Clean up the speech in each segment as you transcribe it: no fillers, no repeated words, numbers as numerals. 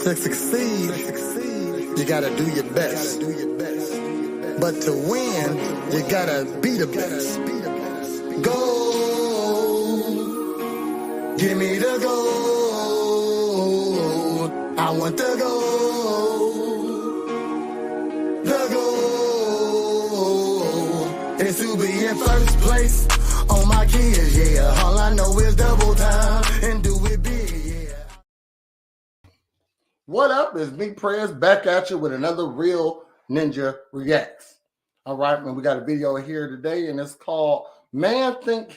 To succeed, you gotta do your best. But to win, you gotta be the best. Go, give me the gold. I want the gold. The goal is to be in first place on my kids, yeah. All I know is double time and do it big, yeah. What up? It's Big Prayers back at you with another Real Ninja Reacts. All right, and we got a video here today, and it's called Man Thinks.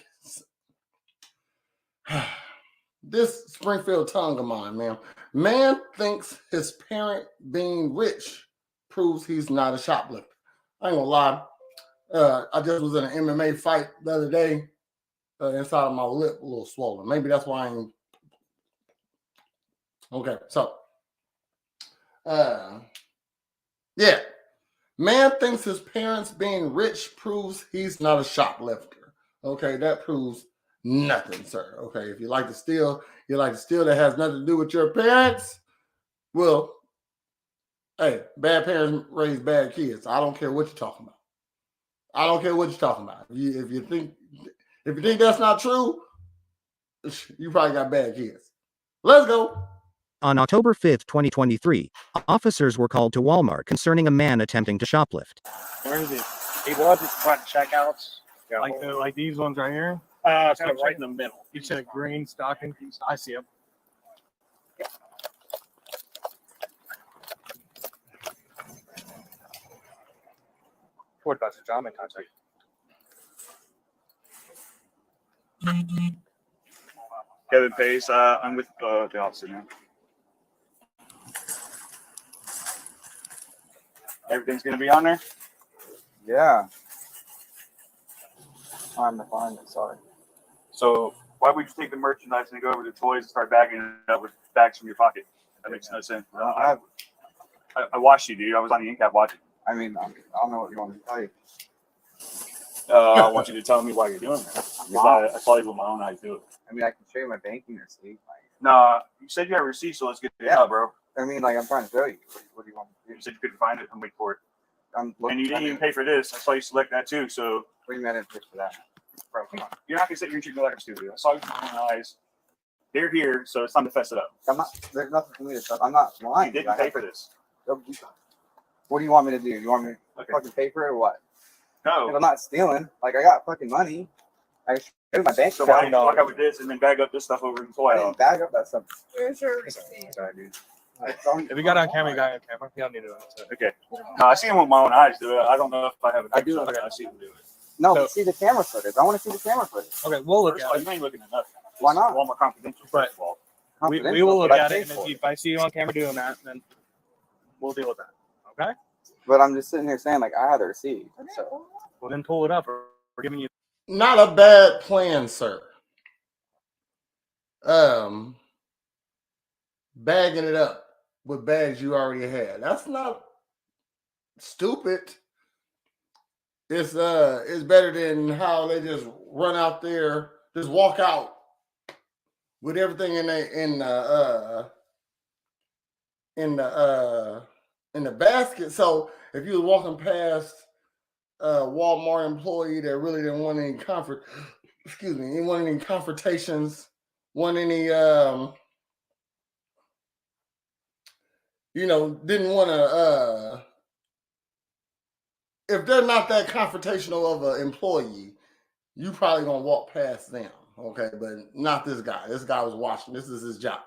This Springfield tongue of mine, man. Man thinks his parent being rich proves he's not a shoplifter. I ain't gonna lie. I just was in an MMA fight the other day. Inside of my lip, a little swollen. Maybe that's why I ain't. Okay, so. Yeah. Man thinks his parents being rich proves he's not a shoplifter. Okay, that proves nothing, sir. Okay, if you like to steal, that has nothing to do with your parents. Well, hey, bad parents raise bad kids. I don't care what you're talking about. I don't care what you're talking about. If you think that's not true, you probably got bad kids. Let's go. On October 5th, 2023, officers were called to Walmart concerning a man attempting to shoplift. Where is he? He was at the front checkouts. Like these ones right here? Kind of right in the middle. You said green stocking. I see him. Ford Buster John in contact. Kevin Pace, I'm with the officer now. Everything's gonna be on there? Yeah. I'm to find it, sorry. So why would you take the merchandise and go over to toys and start bagging it up with bags from your pocket? That makes no sense. I watched you, dude. I was on the end cap watching. I mean, I don't know what you want me to tell you. I want you to tell me why you're doing that. I saw you with my own eyes do it. I mean, I can show you my banking receipt. Nah, you said you have a receipt, so let's get it out, bro. I mean, I'm trying to show you. What do you want me to do? You said you couldn't find it. I'm waiting for it. I'm looking. And you didn't even pay for this. I saw you select that too, so. What do you mean I didn't pay for that? Bro, come on. You're not going to sit here and treat me like I'm stupid. I saw you with my own eyes. They're here, so it's time to fess it up. I'm not. There's nothing for me to stuff. I'm not lying. You didn't pay for this. What do you want me to do? You want me to fucking pay for it or what? No. If I'm not stealing. Like, I got fucking money. I show you my bank So why account. don't you walk out with this and then bag up this stuff over and toy I out? didn't bag up that stuff. Where's your receipt? Sorry, dude. If you got on camera, you got on camera. You don't need to do it. Okay. No, I see him with my own eyes do it. I don't know if I have a I do. I see him do it. No, So- see the camera footage. I want to see the camera footage. Okay, we'll look First of all, at you it. ain't looking at nothing. Why not? Walmart Confidential, But- first of all. We Confidential, will look but I at paid it, and for if I see you on camera doing that, then we'll deal with that. Okay? But I'm just sitting here saying, like, I had a receipt. So Well, then pull it up. Or we're giving you. Not a bad plan, sir. Bagging it up with bags you already had. That's not stupid. It's better than how they just run out there, just walk out with everything in the basket. So if you were walking past a Walmart employee that really didn't want any didn't want any confrontations, want any didn't want to if they're not that confrontational of an employee, you probably gonna walk past them, okay? But not this guy. This guy was watching. This is his job.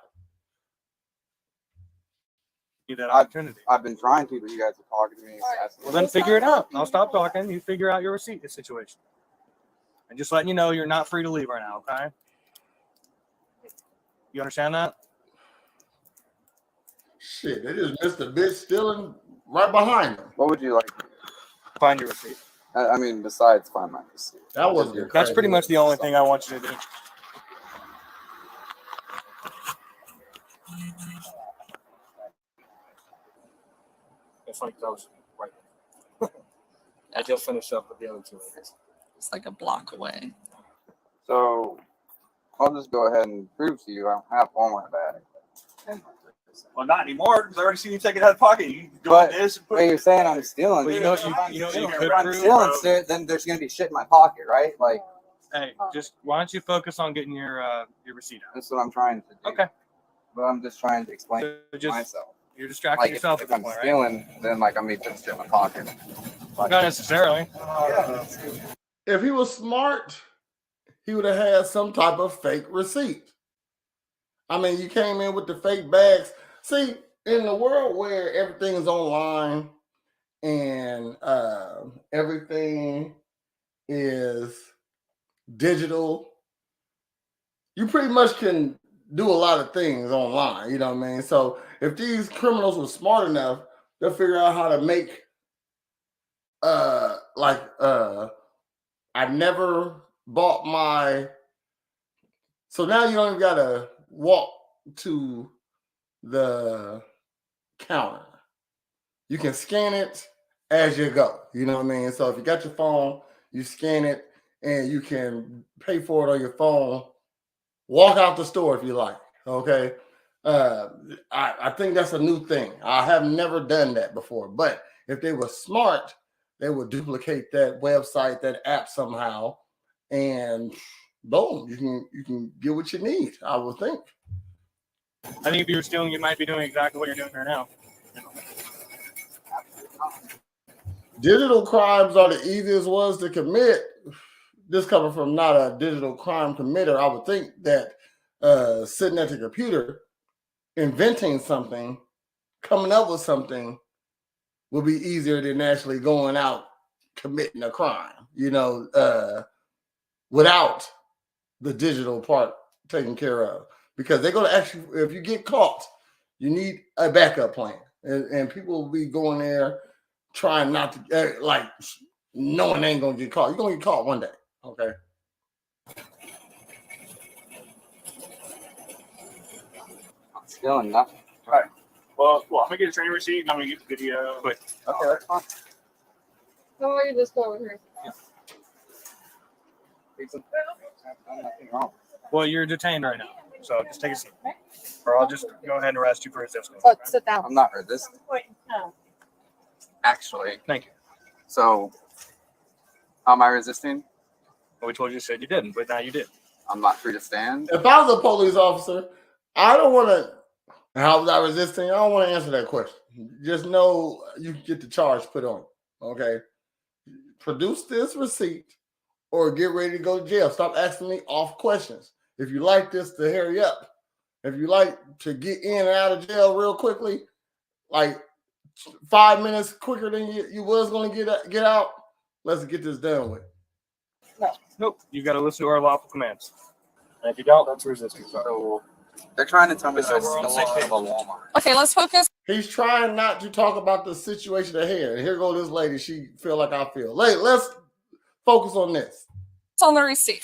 That opportunity. I've been trying to, but you guys are talking to me. Well, then figure it out. I'll stop talking. You figure out your receipt situation. And just letting you know you're not free to leave right now, okay? You understand that? Shit, they just missed a bitch stealing right behind them. What would you like? Find your receipt. I mean, besides find my receipt. That was That's pretty much the only thing I want you to do. It's like those right there. And you'll finish up with the other two. It's like a block away. So, I'll just go ahead and prove to you I don't have all my bag. Well, not anymore, because I already seen you take it out of the pocket. You go But in this and put when you're saying I'm stealing, Well, you know what you could if I'm prove, stealing, bro. then there's gonna be shit in my pocket, right? Like hey, just why don't you focus on getting your receipt out? that's what I'm trying to do. Okay. But I'm just trying to explain So just myself. you're distracting Like yourself if at I'm this point, right? stealing, then like I may put shit in my pocket. Not necessarily. If he was smart, he would have had some type of fake receipt. I mean, you came in with the fake bags. See, in the world where everything is online and everything is digital, you pretty much can do a lot of things online. You know what I mean? So if these criminals were smart enough, they'll figure out how to make I never bought my. So now you don't even gotta walk to the counter. You can scan it as you go. You know what I mean? So if you got your phone, you scan it and you can pay for it on your phone. Walk out the store if you like. Okay. I think that's a new thing. I have never done that before. But if they were smart, they would duplicate that website, that app somehow, and boom, you can get what you need, I would think. I think if you were stealing, you might be doing exactly what you're doing right now. Digital crimes are the easiest ones to commit. This coming from not a digital crime committer, I would think that sitting at the computer, inventing something, coming up with something would be easier than actually going out committing a crime, without the digital part taken care of. Because they're going to actually, if you get caught, you need a backup plan. And people will be going there trying not to, knowing they ain't going to get caught. You're going to get caught one day, okay? I'm stealing nothing. Well, I'm gonna get a training receipt and I'm gonna get the video. But Okay, that's fine. How are you just going here? There's nothing wrong. well, you're detained right now, so just take a seat, or I'll just go ahead and arrest you for resisting. But sit down. I'm not resisting. Actually, Thank you. so how am I resisting? We told you said you didn't, but now you did. I'm not free to stand. If I was a police officer, I don't want to. How was I resisting? I don't want to answer that question. Just know you can get the charge put on it. Okay. Produce this receipt or get ready to go to jail. Stop asking me off questions. If you like this to hurry up, if you like to get in and out of jail real quickly, like 5 minutes quicker than you was going to get out, let's get this done with. Nope. You got to listen to our lawful commands. And if you don't, that's resisting. So they're trying to tell me that I So we're on the stole same out of a Walmart. Okay, let's focus. He's trying not to talk about the situation at hand. Here goes this lady. She feel like I feel. Let's focus on this. on the receipt.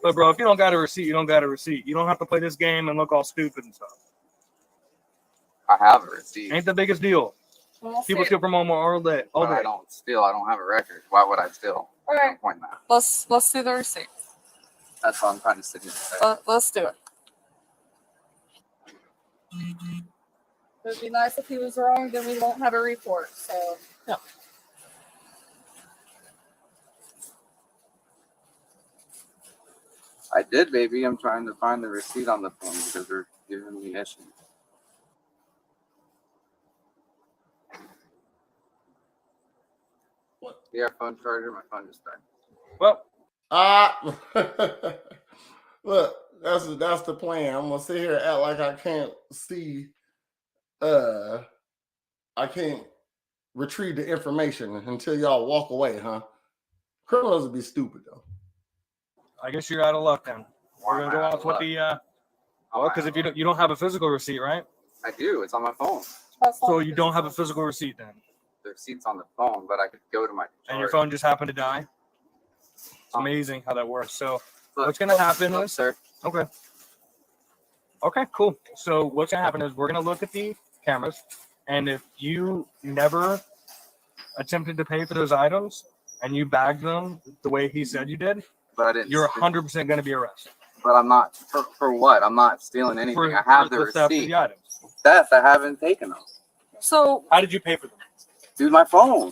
But bro, if you don't got a receipt, you don't got a receipt. You don't have to play this game and look all stupid and stuff. I have a receipt. Ain't the biggest deal. People steal from Walmart all day. But I don't steal. I don't have a record. Why would I steal? All right, Point that. let's do the receipt. That's what I'm trying to sit here and say. Let's do it. It'd be nice if he was wrong, then we won't have a report. So no. I did, baby. I'm trying to find the receipt on the phone because they're giving me issues. What? Yeah, phone charger. My phone just died. Well, Look, that's the plan. I'm gonna sit here and act like I can't see. I can't retrieve the information until y'all walk away, huh? Criminals would be stupid though. I guess you're out of luck then. We're gonna go off with the well, because if you don't have a physical receipt, right? I do. It's on my phone. So you don't have a physical receipt then, The receipt's on the phone, but I could go to my and your charger. phone just happened to die. It's amazing how that works. So Look, what's gonna happen look, is sir. Okay, cool. So what's gonna happen is we're gonna look at the cameras, and if you never attempted to pay for those items and you bagged them the way he said you did, But I didn't. You're 100% going to be arrested. But I'm not for what? I'm not stealing anything. I have the theft of receipt. the items. Theft. I haven't taken them. So How did you pay for them? Dude, my phone.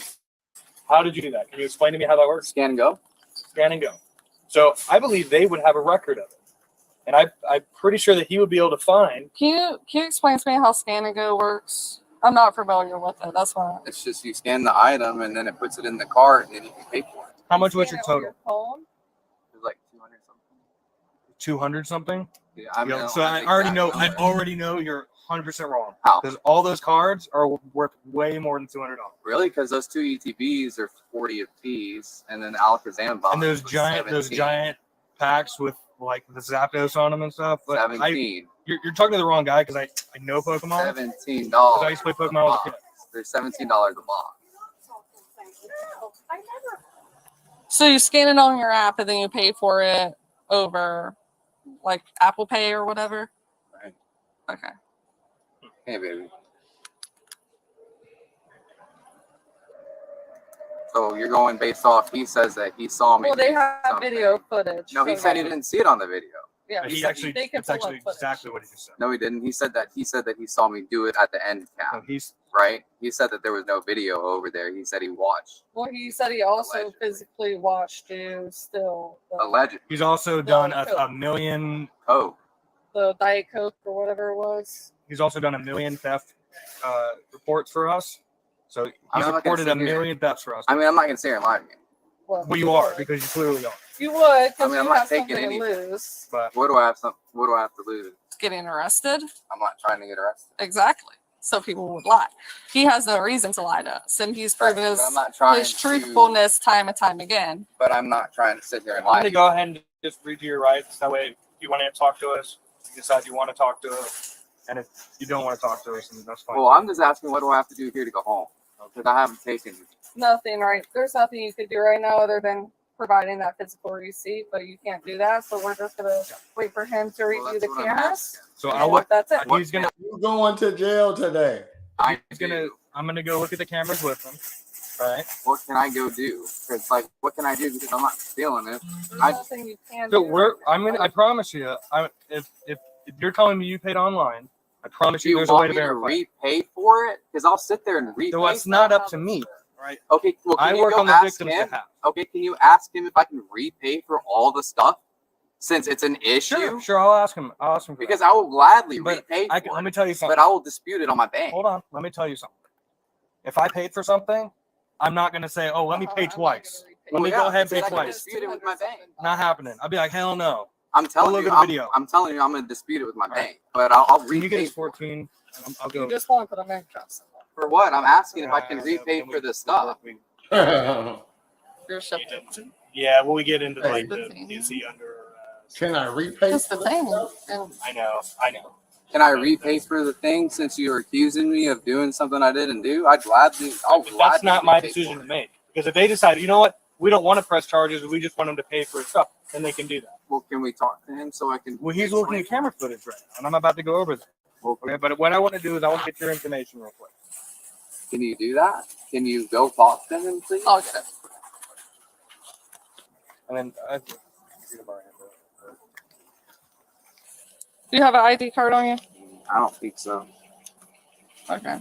How did you do that? Can you explain to me how that works? Scan and go. Scan and go. So I believe they would have a record of it. And I'm pretty sure that he would be able to find. can you explain to me how Scan and Go works? I'm not familiar with it. That's why. It's just you scan the item and then it puts it in the cart and then you can pay for it. How much was Scan your it on total? phone? It's like 200 something. 200 something? Yeah, I mean, So I already know you're 100% wrong. How? Because all those cards are worth way more than $200. Really? Because those two ETBs are 40 apiece, and then Alakazam box. And those was giant packs with like the Zapdos on them and stuff. But 17. You're talking to the wrong guy because I know Pokemon. $17. Because I used to play Pokemon as a kid. They're $17 a box. So you scan it on your app and then you pay for it over like Apple Pay or whatever? Right. Okay. Hey, baby. So you're going based off, he says that he saw me. Well, they do have something. video footage. No, he said he didn't see it on the video. Yeah, He so actually, they can it's pull actually up footage. exactly what he just said. No, he didn't. He said that he saw me do it at the end So cap, he's right? He said that there was no video over there. He said he watched. Well, he said he also Allegedly. physically watched you still Allegedly. he's also done a million. Oh, the Diet Coke or whatever it was. He's also done a million theft reports for us. So he's I'm not gonna reported a sit here. million thefts for us. I mean, I'm not gonna say here and lie to you. Well, you are because you clearly are. You would, because I mean, I'm you not have taking something to anything. lose. But What do I have to lose? Getting arrested? I'm not trying to get arrested. Exactly. So people would lie. He has no reason to lie to us, and he's proven But I'm not trying his to- truthfulness time and time again. But I'm not trying to sit here and I'm lie. going to go ahead and just read you your rights. That way, if you want to talk to us, you decide you want to talk to us. And if you don't want to talk to us, then that's fine. Well, I'm just asking, what do I have to do here to go home? Because I haven't taken. Nothing, right? There's nothing you could do right now other than providing that physical receipt, but you can't do that. So we're just gonna wait for him to Well, review that's the what I'm cameras. asking. So and I would. that's it. He's gonna. You going to jail today? I'm gonna go look at the cameras with him. Right. What can I go do? Because what can I do? Because I'm not stealing it. There's I- nothing you can So do. I promise you. If you're telling me you paid online, I promise Do you you there's a way want to me to verify. repay for it? Because I'll sit there and repay. So it's not up to me. Right. Okay, well, can I you work go on the ask victim's him? behalf. Okay, can you ask him if I can repay for all the stuff since it's an issue? Sure. I'll ask him. For Because that. I will gladly But repay let for me it, tell you something. but I will dispute it on my bank. Hold on. Let me tell you something. If I paid for something, I'm not gonna say, "Oh, let me pay I'm not twice." gonna Let me Well, go ahead and because pay I can twice. dispute it with my bank. Not happening. I'll be like, "Hell no." I'm telling look you, at the video. I'm telling you, I'm going to dispute it with my All right. bank, but I'll Can you get repay us 14? I'll go. You just want to put them in trust. for what? I'm asking if I can repay Can we- for the stuff. Your Shoplifter. Yeah, well, we get into Hey. like the is he under Can I repay? That's the for thing. stuff? And I know. Can I repay for the thing since you're accusing me of doing something I didn't do? I'll gladly That's not my repay decision for to it. make. Because if they decide, you know what, we don't want to press charges, we just want them to pay for his stuff, then they can do that. Well, can we talk to him so I can? Well, he's looking at camera footage right now, and I'm about to go over that. Okay, but what I want to do is I want to get your information real quick. Can you do that? Can you go talk to him, please? I'll get it. And then Do you have an ID card on you? I don't think so. Okay.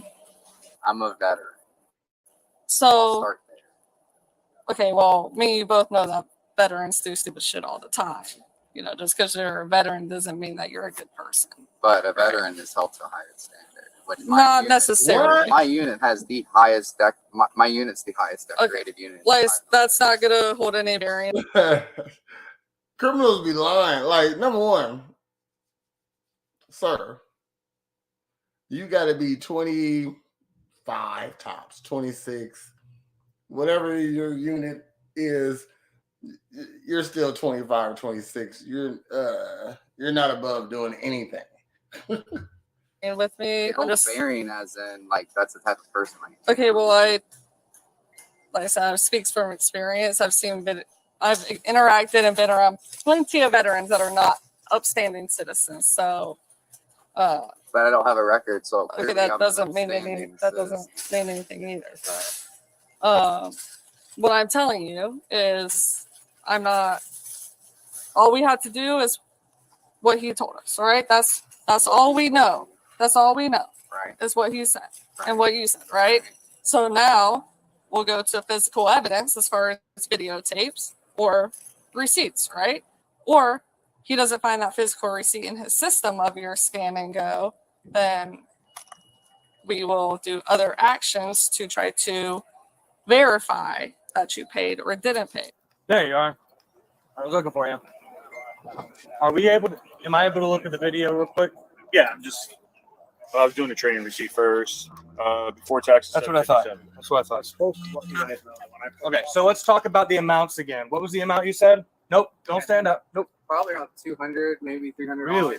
I'm a veteran. I'll So, start there. okay, well, me and you both know that veterans do stupid shit all the time. You know, just because you're a veteran doesn't mean that you're a good person. But a veteran is held to a higher standard. What my Not unit- necessarily. My unit has the highest my unit's the highest decorated unit. Like, that's not gonna hold any bearing. Criminals be lying. Like, number one, sir, you got to be 25 tops, 26, whatever your unit is. You're still 25 or 26. You're not above doing anything. And with me, I'm just bearing as in like that's the type of person I am. okay. Well, like I said, I speaks from experience. I've interacted and been around plenty of veterans that are not upstanding citizens. So, But I don't have a record, so okay, clearly that I'm doesn't an mean upstanding anything either. But what I'm telling you is, I'm not All we have to do is what he told us. All right. That's all we know. That's all we know. Right. Is what he said and what you said. Right. So now we'll go to physical evidence as far as videotapes or receipts. Right. Or he doesn't find that physical receipt in his system of your scan and go, then we will do other actions to try to verify that you paid or didn't pay. There you are. I was looking for you. Are we able to, am I able to look at the video real quick? Yeah, I was doing the training receipt first, before taxes. That's what I thought. That's what I thought. Okay, so let's talk about the amounts again. What was the amount you said? Nope, don't stand up. Nope. Probably around 200, maybe 300. Really?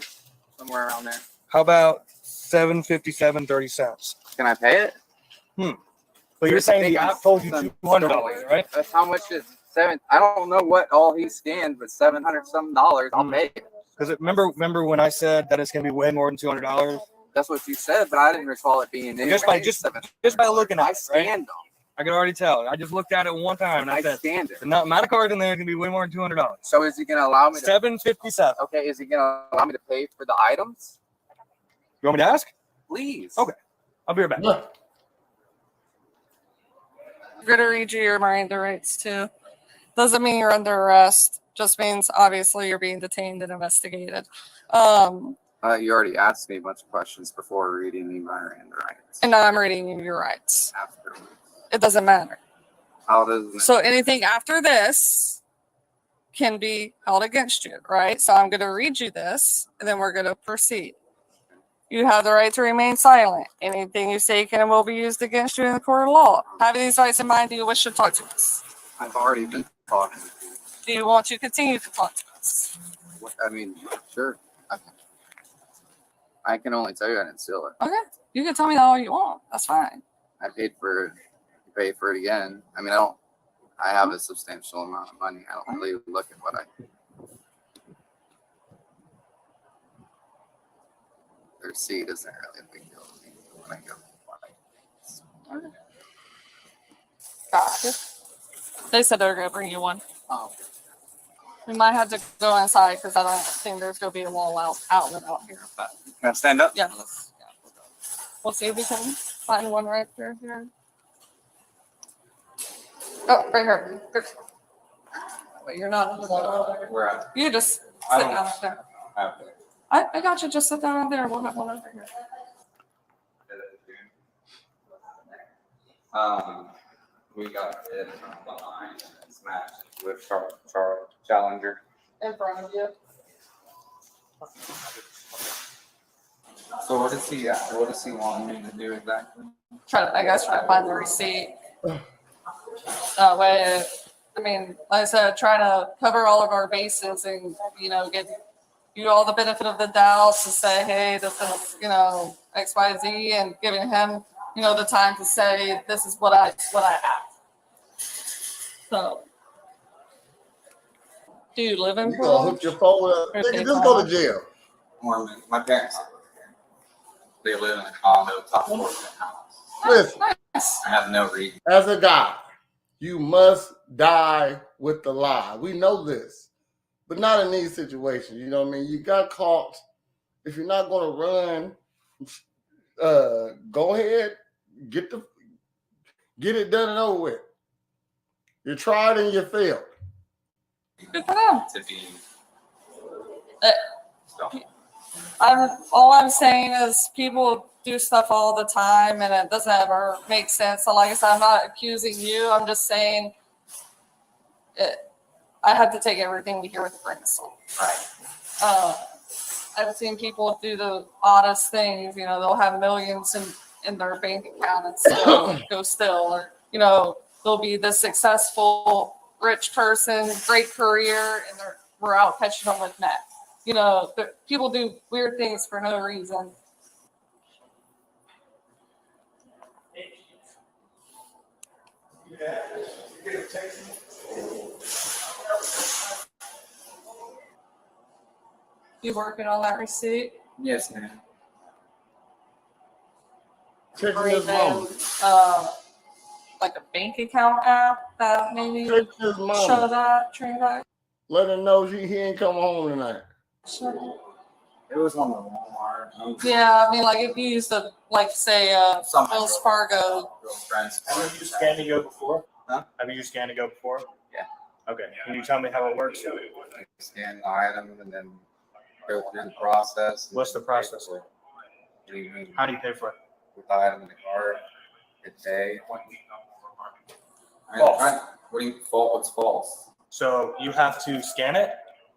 Somewhere around there. How about $757.30? Can I pay it? But you're saying the app told you $200, right? That's how much is seven. I don't know what all he scanned, but $700 some dollars. I'll pay it. Because remember when I said that it's gonna be way more than $200? That's what you said, but I didn't recall it being in. Just by looking at I it, right? scanned them. I can already tell. I just looked at it one time and I I said scanned it. the amount of cards in there is gonna be way more than $200. So is he gonna allow me to? $757. Okay, is he gonna allow me to pay for the items? You want me to ask? Please. Okay. I'll be right back. Yeah. I'm going to read you your Miranda rights too. Doesn't mean you're under arrest. Just means obviously you're being detained and investigated. You already asked me a bunch of questions before reading me my Miranda rights. And now I'm reading you your rights. Afterwards. It doesn't matter. How does it? So anything after this can be held against you, right? So I'm going to read you this, and then we're going to proceed. You have the right to remain silent. Anything you say can and will be used against you in the court of law. Having these rights in mind, do you wish to talk to us? I've already been talking to you. Do you want to continue to talk to us? I mean, sure. I can only tell you I didn't steal it. Okay. You can tell me that all you want. That's fine. I paid for it. Pay for it again. I mean, I have a substantial amount of money. I don't really look at what the receipt isn't really a big deal to me when I go buy. Okay. Gotcha. They said they're going to bring you one. Oh, We might have to go inside because I don't think there's going to be a wall outlet out here. But can I stand up? yeah, we'll see if we can find one right here. Oh, right here. Good. Wait, you're not. Where at? You just I sit don't- down there. Okay. I got you. Just sit down there. We'll have one over here. We got it from behind and smashed with Charles Challenger. In front of you. So what does he want me to do exactly? Try to find the receipt. That way, I mean, like I said, try to cover all of our bases and, give you all the benefit of the doubt to say, hey, this is, X, Y, Z, and giving him, the time to say, this is what I have. So, do you live in You gonna hook your phone up? Nigga, just go to jail. Mormon. My parents live here. They live in a condo top floor of the house. Listen, Nice. I have no reason. as a guy, you must die with the lie. We know this, but not in these situations. You know what I mean? You got caught. If you're not going to run, go ahead, get it done and over with. You tried and you failed. Good for them. To be. All I'm saying is people do stuff all the time and it doesn't ever make sense. So like I said, I'm not accusing you. I'm just saying I have to take everything we hear with a grain of salt. Right. I've seen people do the oddest things. They'll have millions in their bank account and still go still. Or, they'll be this successful, rich person, great career, and we're out catching them with meth. People do weird things for no reason. You working on that receipt? Yes, ma'am. Check Or his mama. even like a bank account app that maybe Check his show mama. that transaction? Let him know he ain't come home tonight. It was on the Walmart. Yeah, I mean, like if you used to, like, say, Some Wells Fargo. girlfriends. Have you used Scan-to-Go before? Huh? Have you used Scan-to-Go before? Yeah. Okay. Can you tell me how it works? Scan the item and then go through the process. What's the process? How do you pay for it? With the item in the cart, hit pay. False. What do you fault? What's false? So you have to scan it.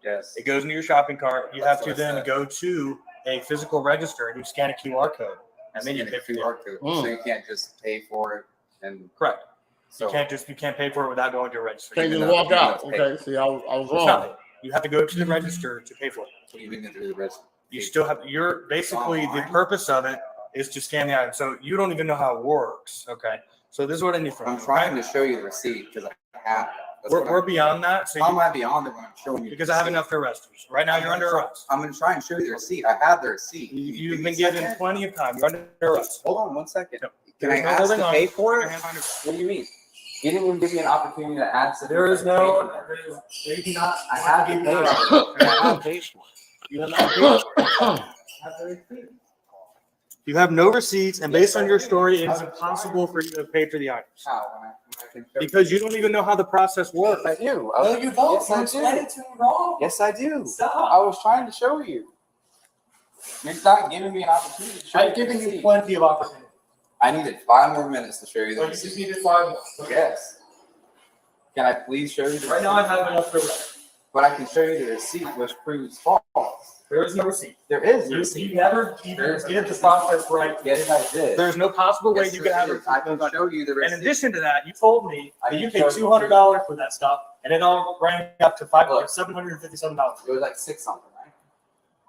Yes. It goes into your shopping cart. You have to That's what I then said. go to a physical register and you scan a QR code, and then you Scan pay for a it. QR code. So you can't just pay for it and Correct. so You can't pay for it without going to a register. Can't Even just though- walk even though out. it's paid. Okay, see, I was It's wrong. not. You have to go to the register to pay for it. what do you mean to do the rest? You still have basically the purpose of it is to scan the item. So you don't even know how it works. Okay. So this is what I need from I'm you. trying okay? to show you the receipt because I have it. That's what We're I'm- beyond that. So How am I beyond it when I'm showing you? because the I have receipt? enough to arrest you. Right now you're under arrest. I'm gonna try and show you the receipt. I have the receipt. You've Give been me a given second. plenty of time. You're under arrest. Hold on 1 second. No. Can I There's no ask holding to on. pay for Your it? hands behind your- What do you mean? You didn't even give me an opportunity to ask. There is no. You cannot. I have to pay for it. I have paid for it. You have not paid for it. You have no receipts, and based on your story, it is impossible for you to pay for the items How? When I can show because you don't even know how the process works. Yes, I do. No, you don't. Yes, I You explained do. it to me wrong. Yes, I do. Stop. I was trying to show you. You're not giving me an opportunity to show I've the given you receipt. plenty of opportunity. I needed 5 more minutes to show you the So you just receipt. needed 5 more. Yes. Can I please show you the Right now, I receipt? have enough to arrest. But I can show you the receipt, which proves false. There is no receipt. There is a You receipt. never even did the process right. Yes, I did. There's no possible way Yes, you there could have is. I can it. show you the In receipt. addition to that, you told me I that you can paid show you. $200 for that stuff, and it all rang up to Look. $757. It was like 6 something, right?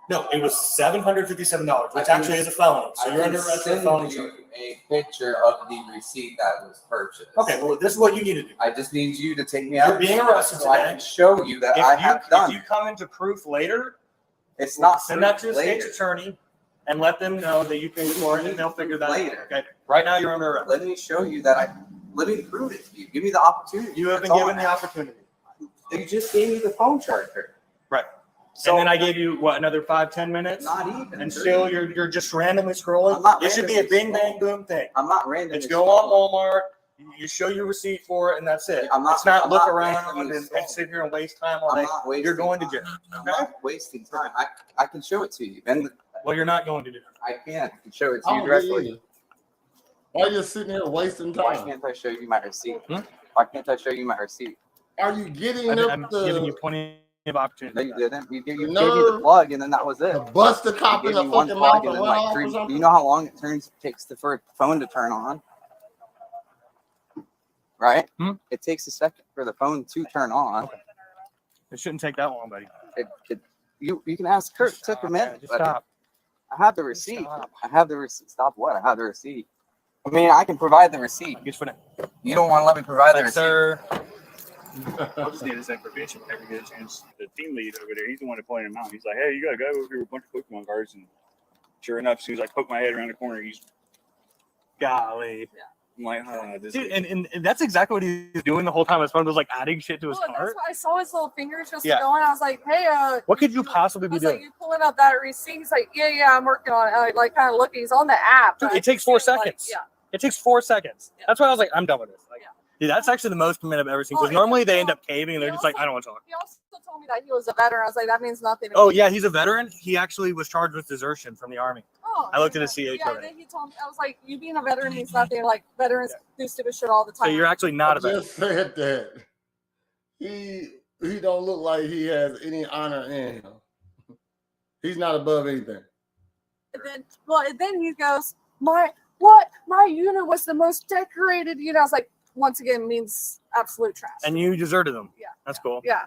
No, it was $757, which I can- actually is a felony. So I you're can under arrest for send felony. you a picture of the receipt that was purchased. Okay, well, this is what you need to do. I just need you to take me You're out. being arrested so I today. can show you that I have If done you it. come into proof later, It's not send that to the later. state's attorney and let them know that you paid for it, and they'll figure that out. Later. Okay, right now you're under arrest. Let me show you that let me prove it to you. Give me the opportunity. You have been That's all given I the ask. opportunity. You just gave me the phone charger. Right. So And then I gave you, what, another 5-10 minutes? not even. And dude. still you're just randomly scrolling? I'm not It should be a randomly bing, bang, boom thing. I'm not random. It's go on Walmart, you show your receipt for it, and that's it. I'm not- It's not I'm look not around randomly and scrolling. sit here and waste time all I'm day. not wasting You're going to time. jail. I'm Okay? not wasting time. I can show it to you. And Well, you're not going to do it. I can show it to I you don't directly. get it. Why you sitting here wasting Why time? can't I show you my receipt? Hmm? Why can't I show you my receipt? Are you getting I'm up giving you to plenty of No, opportunity. you didn't. You gave me the nerve plug, and then that was it. bust the You cop in gave the me one fucking plug, mouth and and then went like off or 3. Do something? you know how long it takes for a phone to turn on? Right? Hmm? It takes a second for the phone to turn on. It shouldn't take that long, buddy. You can ask Kurt. It took a minute. Just but stop. I have the receipt. Stop. I have the receipt. Stop what? I have the receipt. I mean, I can provide the receipt. Get your foot in. You don't want to let me provide the Like, receipt. sir. I just need this information whenever you get a chance. The team lead over there, he's the one that pointed him out. He's like, hey, you got to go over here with a bunch of Pokemon cards. And sure enough, as soon as I poke my head around the corner, he's Golly. I'm like, oh, this Dude, and that's exactly what he's doing the whole time. His phone was like adding shit to his Well, that's cart. why I saw his little fingers just Yeah. going. I was like, hey, What could you possibly I be was like, doing? you pulling up that receipt? He's like, yeah, I'm working on it. I like kind of looking. He's on the app. Dude, but it takes I 4 see him, like, seconds. yeah. It takes 4 seconds. Yeah. That's why I was like, I'm done with this. Like, Yeah. dude, that's actually the most commit I've ever seen. Well, Because and normally they he end up also- caving and they're he just like, also- I don't want to talk. He also told me that he was a veteran. I was like, that means nothing. to Oh me. yeah, he's a veteran. He actually was charged with desertion from the army. Oh, I looked at his CA Yeah, code. and then he told me, I was like, you being a veteran means nothing. Like, veterans do stupid shit all the So time. you're actually not a veteran. Just said that he don't look like he has any honor in him. He's not above anything. And then he goes, my unit was the most decorated unit. I was like, once again, means absolute trash. And you deserted them. Yeah. That's cool. Yeah.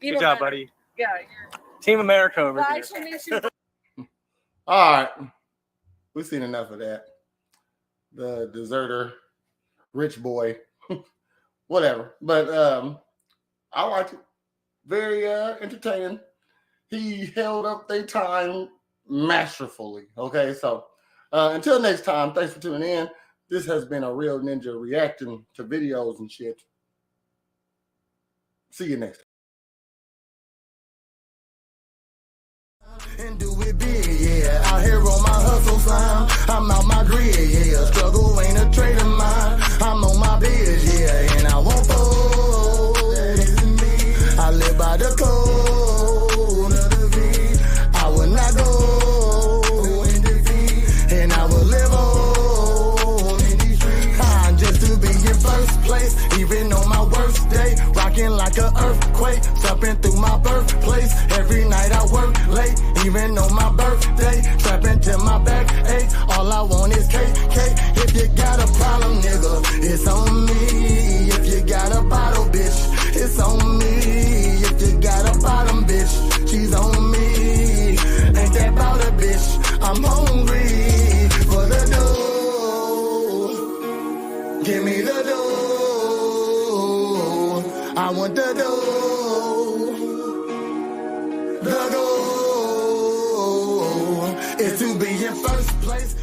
Good Even job, better. buddy. Yeah. Team America over That here. actually makes you All right, we've seen enough of that. The deserter, rich boy, whatever. But I liked it. Very entertaining. He held up their time masterfully. Okay, so until next time, thanks for tuning in. This has been a real ninja reacting to videos and shit. See you next time. and do it big, yeah. Out here on my hustle sign, I'm out my grid, yeah. Struggle ain't a trait of mine. I'm on my biz, yeah, and I won't fold. I live by the code of the V. I will not go in defeat, and I will live on in these streets. I'm just to be in first place, even on my worst day. Rocking like an earthquake, stepping through my birthplace. Every night I work late, even on my birthday. Trapping till my back ache. All I want is KK. If you got a problem, nigga, it's on me. If you got a bottle, bitch, it's on me. If you got a bottom, bitch, she's on me. Ain't that about a bitch? I'm hungry for the dough. Give me the dough. I want the dough. The goal is to be in first place.